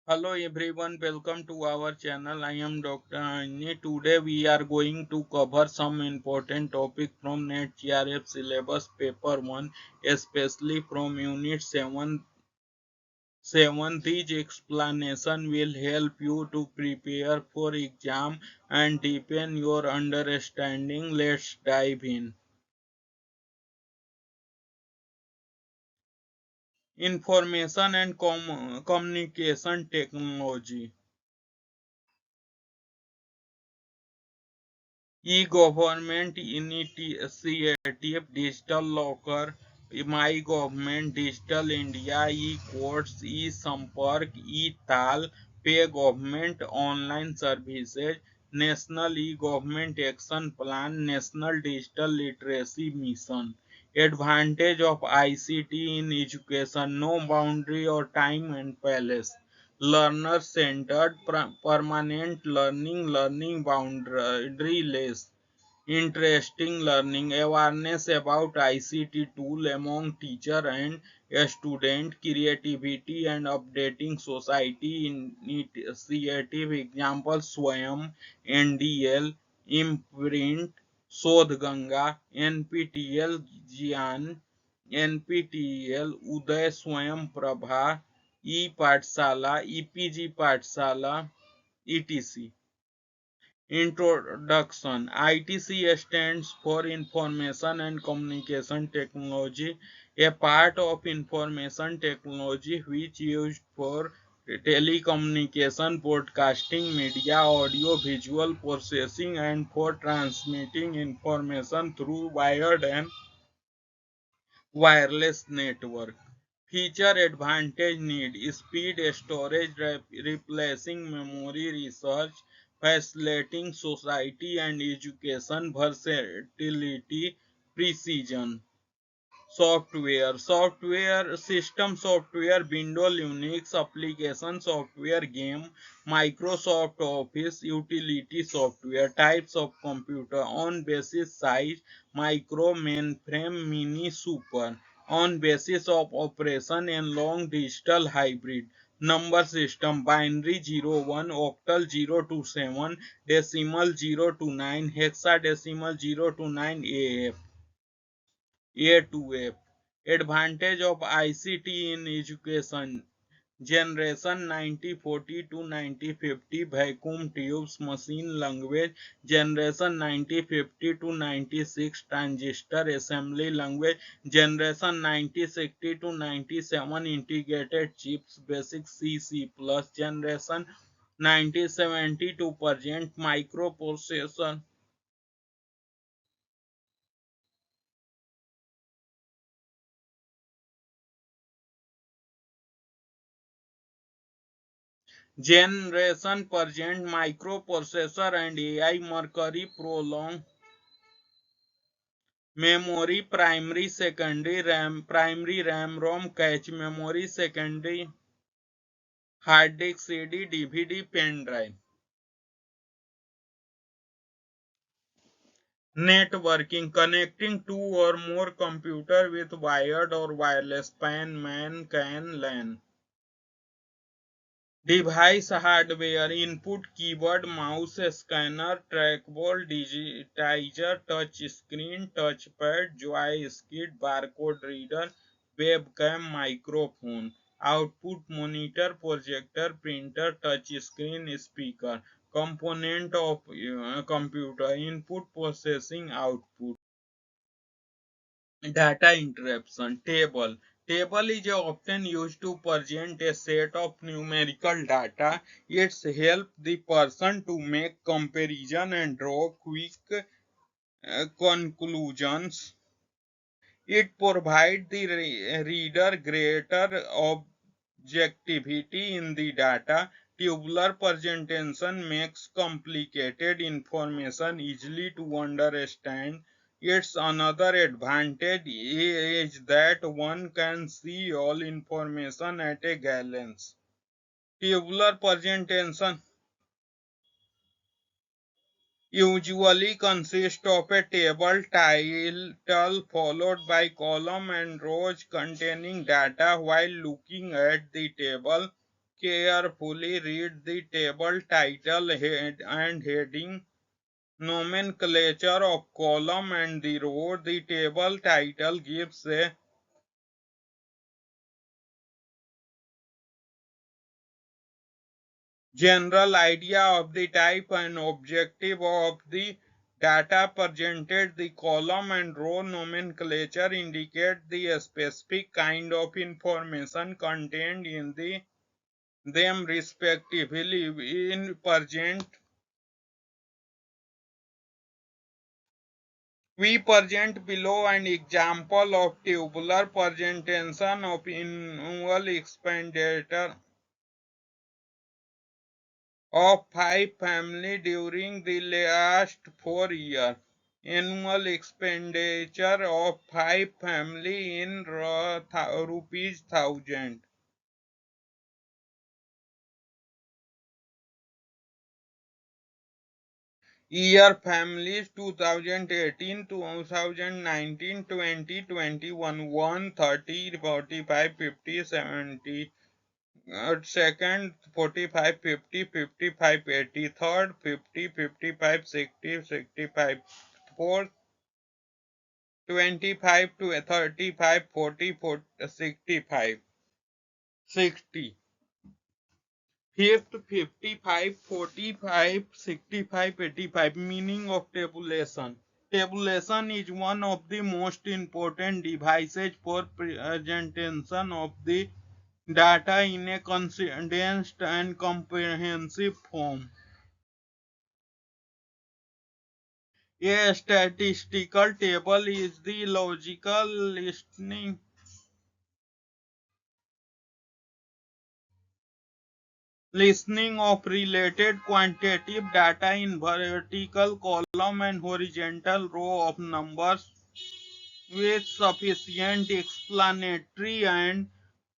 Hello everyone, welcome to our channel. I am Dr. Anji. Today we are going to cover some important topic from NET GRF syllabus paper 1, especially from unit 7. This explanation will help you to prepare for exam and deepen your understanding. Let's dive in. Information and communication technology. E-government initiative, digital locker, my government, digital India, e-courts, e-sampark, e-tal, pay government, online services, national e-government action plan, national digital literacy mission. Advantage of ICT in education: no boundary or time and place. Learner centered, permanent learning, learning boundaryless. Interesting learning, awareness about ICT tool among teacher and student, creativity and updating society initiative. Example: Swayam, NDL, Imprint, Sodh Ganga, NPTEL Gyan, NPTEL Uday Swayam Prabha, E-Pathshala, EPG Pathshala, etc. Introduction. ITC stands for Information and Communication Technology, a part of information technology which used for telecommunication, broadcasting, media, audio, visual processing, and for transmitting information through wired and wireless network. Feature: advantage: need speed storage, replacing memory, research, facilitating society and education, versatility, precision. Software system software, Windows, Linux application software, game, Microsoft Office, utility software. Types of computer: on basis size, micro, mainframe, mini, super. On basis of operation and long digital hybrid. Number system: binary 01, octal 0 to 7, decimal 0 to 9, hexadecimal 0 to 9, AF. A2F. Advantage of ICT in education: generation 9040 to 9050, vacuum tubes, machine language; generation 9050 to 96, transistor assembly language; generation 9060 to 97, integrated chips, basic C++; generation 9070 to present, microprocessor. Generation present, microprocessor and AI, Mercury prolong. Memory: primary, secondary RAM, primary RAM ROM, cache memory, secondary hard disk CD, DVD, pen drive. Networking: connecting two or more computer with wired or wireless, PAN, MAN, CAN, LAN. Device hardware: input, keyboard, mouse, scanner, trackball, digitizer, touch screen, touchpad, joystick, barcode reader, webcam, microphone. Output: monitor, projector, printer, touch screen, speaker. Component of computer: input, processing, output. Data interruption. Table is often used to present a set of numerical data. It helps the person to make comparison and draw quick conclusions. It provides the reader greater objectivity in the data. Tabular presentation makes complicated information easily to understand. Its another advantage is that one can see all information at a glance. Tabular presentation usually consists of a table title followed by column and rows containing data. While looking at the table carefully read the table title, head and heading, nomenclature of column and the row. The table title gives a general idea of the type and objective of the data presented. The column and row nomenclature indicate the specific kind of information contained in them respectively. In present, we present below an example of tabular presentation of annual expenditure of five family during the last 4 years. Annual expenditure of five family in rupees thousand. Year families 2018, 2019, 20, 21, 1, 30, 45, 50, 70. Second 45, 50, 55, 80. Third 50, 55, 60, 65. Fourth 25 to 35, 40, 40, 65, 60. Fifth 55, 45, 65, 85. Meaning of tabulation. Tabulation is one of the most important devices for presentation of the data in a condensed and comprehensive form. A statistical table is the logical listing of related quantitative data in vertical column and horizontal row of numbers with sufficient explanatory and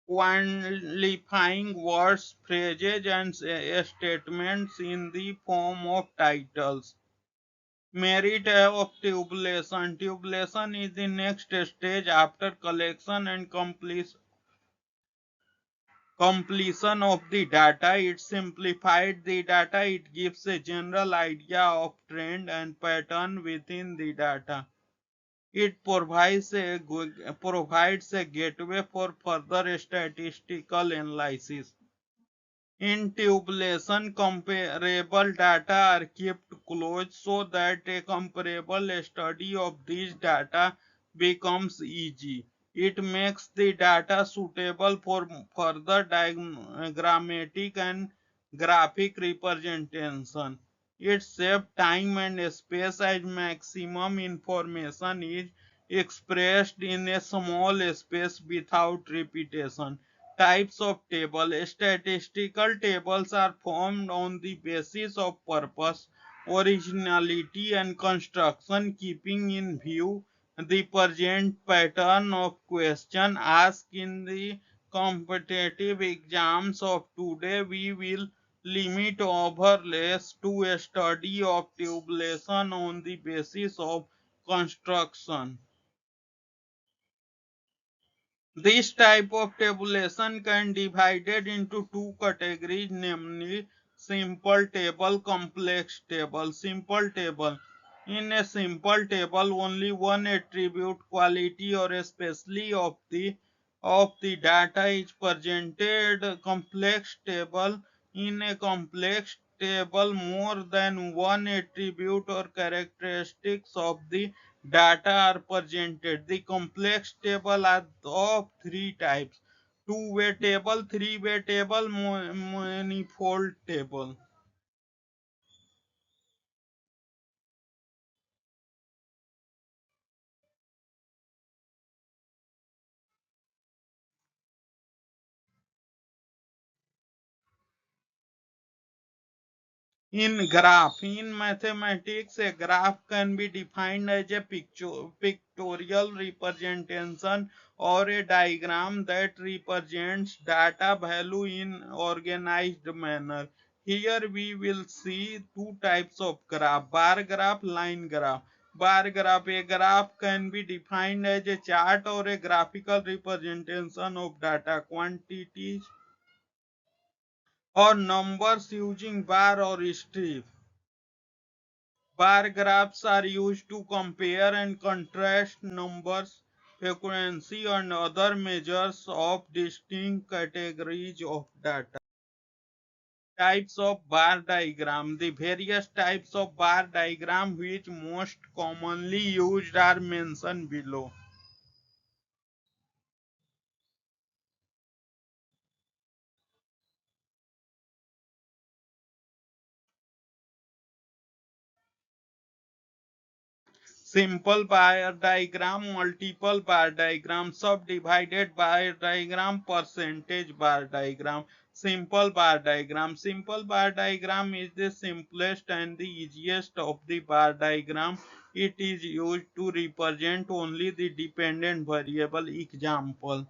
qualifying words, phrases, and statements in the form of titles. Merit of tabulation. Tabulation is the next stage after collection and completion of the data. It simplifies the data. It gives a general idea of trend and pattern within the data. It provides a gateway for further statistical analysis. In tabulation, comparable data are kept close so that a comparable study of these data becomes easy. It makes the data suitable for further diagrammatic and graphic representation. It saves time and space as maximum information is expressed in a small space without repetition. Types of table. Statistical tables are formed on the basis of purpose, originality, and construction, keeping in view the present pattern of question asked in the competitive exams of today. We will limit overlays to a study of tabulation on the basis of construction. This type of tabulation can be divided into two categories, namely simple table, complex table. Simple table. In a simple table, only one attribute, quality, or especially of the data is presented. Complex table. In a complex table, more than one attribute or characteristics of the data are presented. The complex table are of three types: two-way table, three-way table, manifold table. In graph, in mathematics, a graph can be defined as a pictorial representation or a diagram that represents data value in organized manner. Here we will see two types of graph: bar graph, line graph. Bar graph, a graph can be defined as a chart or a graphical representation of data quantities or numbers using bar or strip. Bar graphs are used to compare and contrast numbers, frequency, and other measures of distinct categories of data. Types of bar diagram. The various types of bar diagram which most commonly used are mentioned below. Simple bar diagram, multiple bar diagram, subdivided bar diagram, percentage bar diagram, simple bar diagram. Simple bar diagram is the simplest and the easiest of the bar diagram. It is used to represent only the dependent variable. Example: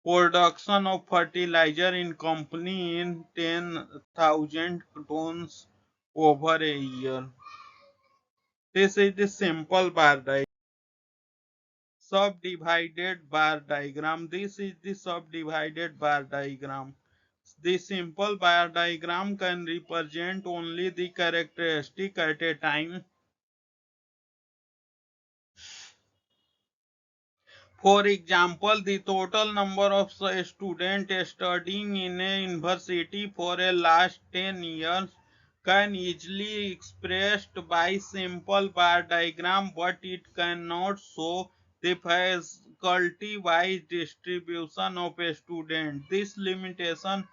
production of fertilizer in company in 10,000 tons over a year. This is the simple bar diagram. Subdivided bar diagram. This is the subdivided bar diagram. The simple bar diagram can represent only the characteristic at a time. For example, the total number of students studying in a university for a last 10 years can easily expressed by simple bar diagram, but it cannot show the faculty-wise distribution of a student. This limitation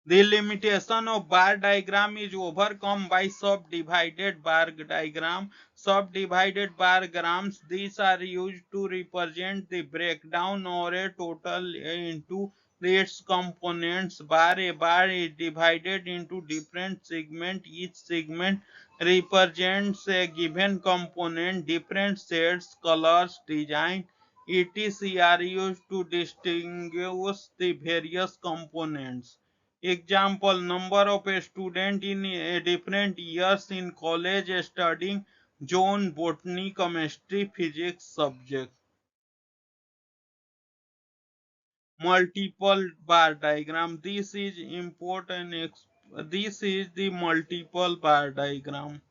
The limitation of bar diagram is overcome by subdivided bar diagram. Subdivided bar grams, these are used to represent the breakdown or a total into its components. A bar is divided into different segments. Each segment represents a given component. Different shades, colors, design, etc. are used to distinguish the various components. Example: number of students in different years in college studying John botany, chemistry, physics subject. Multiple bar diagram. This is important. This is the multiple bar diagram.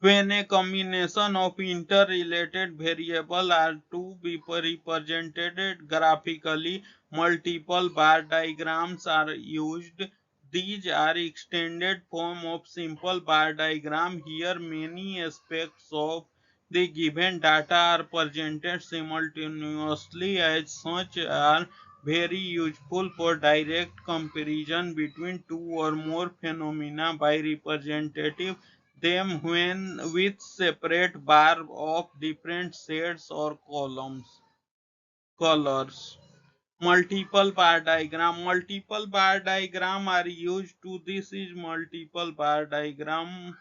When a combination of interrelated variables are to be represented graphically, multiple bar diagrams are used. These are extended form of simple bar diagram. Here many aspects of the given data are presented simultaneously. As such are very useful for direct comparison between two or more phenomena by representative them when with separate bar of different shades or colors. Multiple bar diagram. Multiple bar diagram are used to this is multiple bar diagram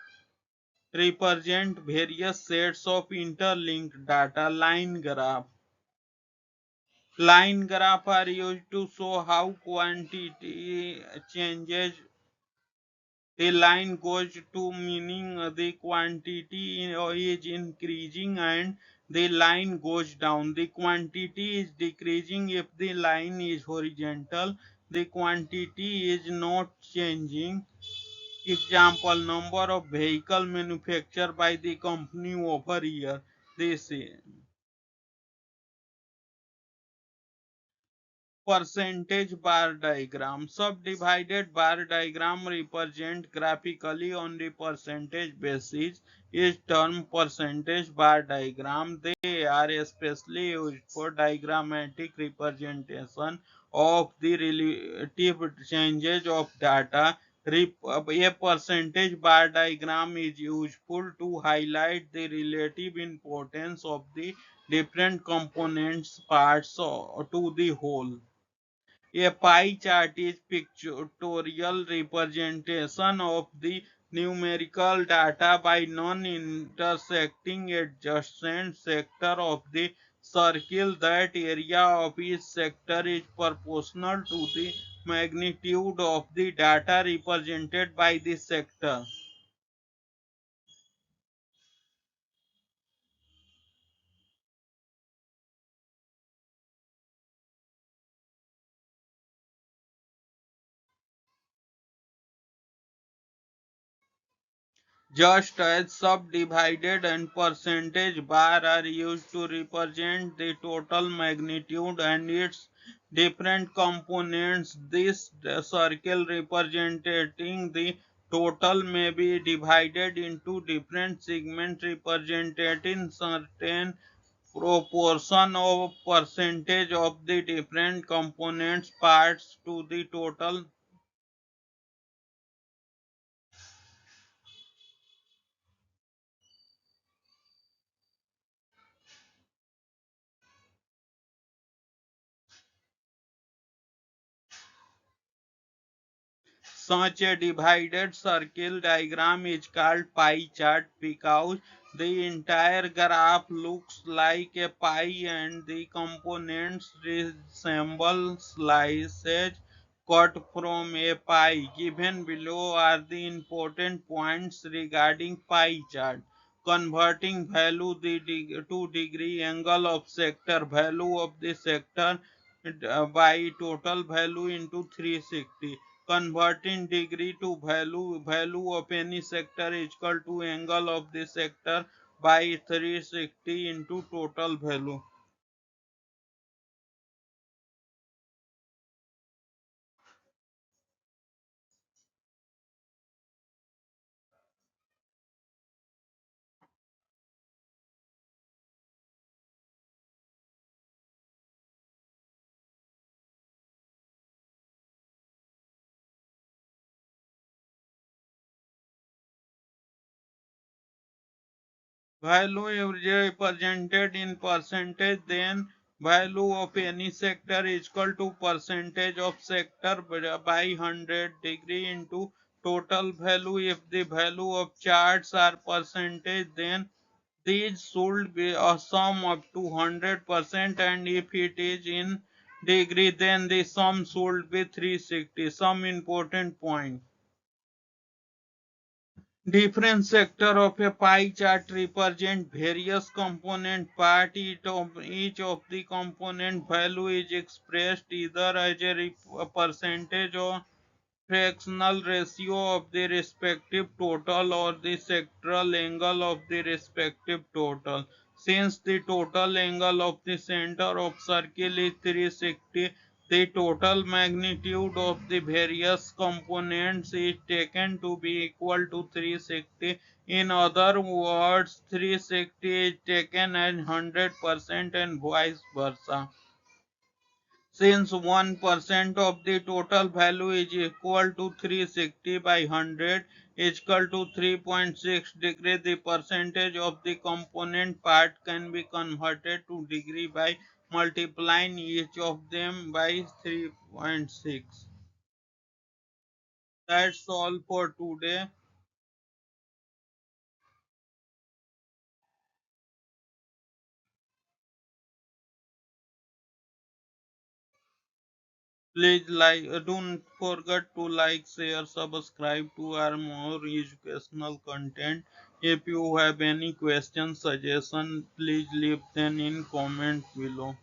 represent various sets of interlinked data. Line graph. Line graph are used to show how quantity changes. A line goes to meaning the quantity is increasing and the line goes down. The quantity is decreasing if the line is horizontal. The quantity is not changing. Example: number of vehicle manufactured by the company over year. This is percentage bar diagram. Subdivided bar diagram represent graphically on the percentage basis is termed percentage bar diagram. They are especially used for diagrammatic representation of the relative changes of data. A percentage bar diagram is useful to highlight the relative importance of the different components parts to the whole. A pie chart is pictorial representation of the numerical data by non-intersecting adjacent sector of the circle. That area of each sector is proportional to the magnitude of the data represented by the sector. Just as subdivided and percentage bar are used to represent the total magnitude and its different components, this circle representing the total may be divided into different segments representing certain proportion of percentage of the different components parts to the total. Such a divided circle diagram is called pie chart because the entire graph looks like a pie and the components resemble slices cut from a pie. Given below are the important points regarding pie chart. Converting value to degree angle of sector value of the sector by total value into 360. Converting degree to value of any sector is equal to angle of the sector by 360 into total value. Value is represented in percentage, then value of any sector is equal to percentage of sector by 100 degree into total value. If the value of charts are percentage, then these should be a sum up to 100%, and if it is in degree, then the sum should be 360. Some important point. Different sector of a pie chart represent various component part. Each of the component value is expressed either as a percentage or fractional ratio of the respective total or the sectoral angle of the respective total. Since the total angle of the center of circle is 360, the total magnitude of the various components is taken to be equal to 360. In other words, 360 is taken as 100% and vice versa. Since 1% of the total value is equal to 360 by 100 is equal to 3.6 degree, the percentage of the component part can be converted to degree by multiplying each of them by 3.6. That's all for today. Please don't forget to like, share, subscribe to our more educational content. If you have any questions, suggestion, please leave them in comment below.